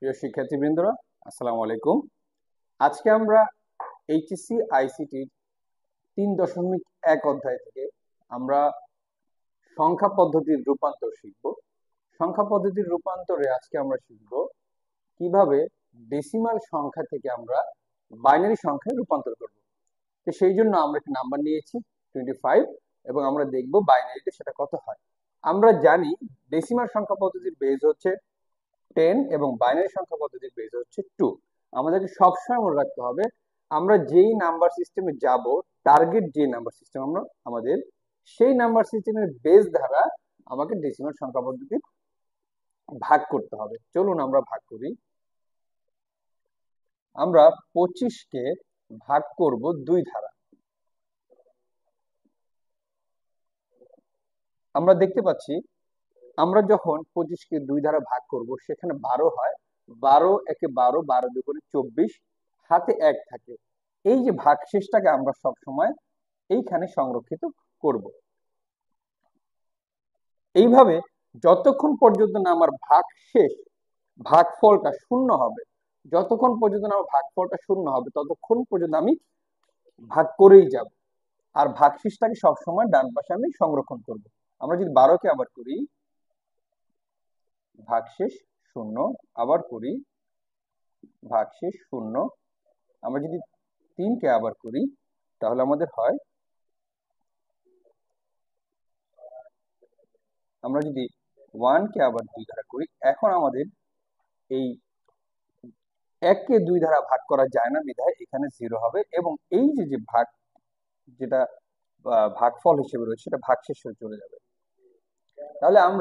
প্রিয় শিক্ষার্থীবৃন্দরা, আসসালামু আলাইকুম। আজকে আমরা এইচএসসি আইসিটির 3.1 অধ্যায় থেকে আমরা সংখ্যা পদ্ধতির রূপান্তর শিখব। সংখ্যা পদ্ধতির রূপান্তরে আজকে আমরা শিখব কিভাবে ডেসিমাল সংখ্যা থেকে আমরা বাইনারি সংখ্যায় রূপান্তর করব। তো সেই জন্য আমরা একটা নাম্বার নিয়েছি 25 এবং আমরা দেখব বাইনারিতে সেটা কত হয়। আমরা জানি ডেসিমাল সংখ্যা পদ্ধতির বেস হচ্ছে 10 এবং বাইনারি সংখ্যা পদ্ধতির বেস হচ্ছে 2। আমাদেরকে সবসময় মনে রাখতে হবে আমরা যেই নাম্বার সিস্টেমে যাব, টার্গেট যে নাম্বার সিস্টেম আমরা আমাদের, সেই নাম্বার সিস্টেমের বেস দ্বারা আমাকে ডেসিমাল সংখ্যা পদ্ধতি ভাগ করতে হবে। চলুন আমরা ভাগ করি। আমরা 25কে ভাগ করব 2 ধারা। আমরা দেখতে পাচ্ছি আমরা যখন 25কে 2 দ্বারা ভাগ করব সেখানে 12 হয়। 12 একে 12, 12 দুগুণে 24, হাতে 1 থাকে। এই যে ভাগশেষটাকে আমরা সব সময় এইখানে সংরক্ষিত করব। এইভাবে যতক্ষণ পর্যন্ত না আমার ভাগশেষ ভাগফলটা শূন্য হবে, যতক্ষণ পর্যন্ত না আমার ভাগফলটা শূন্য হবে ততক্ষণ পর্যন্ত আমি ভাগ করেই যাব। আর ভাগশেষটাকে সবসময় ডান পাশে আমি সংরক্ষণ করব। আমরা যদি 12কে আবার করি, ভাগশেষ শূন্য, আবার করি ভাগশেষ শূন্য। আমরা যদি 3কে আবার করি তাহলে আমাদের হয়, আমরা যদি 1কে আবার 2 দ্বারা করি, এখন আমাদের এই 1কে 2 দ্বারা ভাগ করা যায় না বিধায় এখানে 0 হবে এবং এই যে ভাগ যেটা ভাগফল হিসেবে রয়েছে সেটা ভাগশেষ হয়ে চলে যাবে। তাহলে আমরা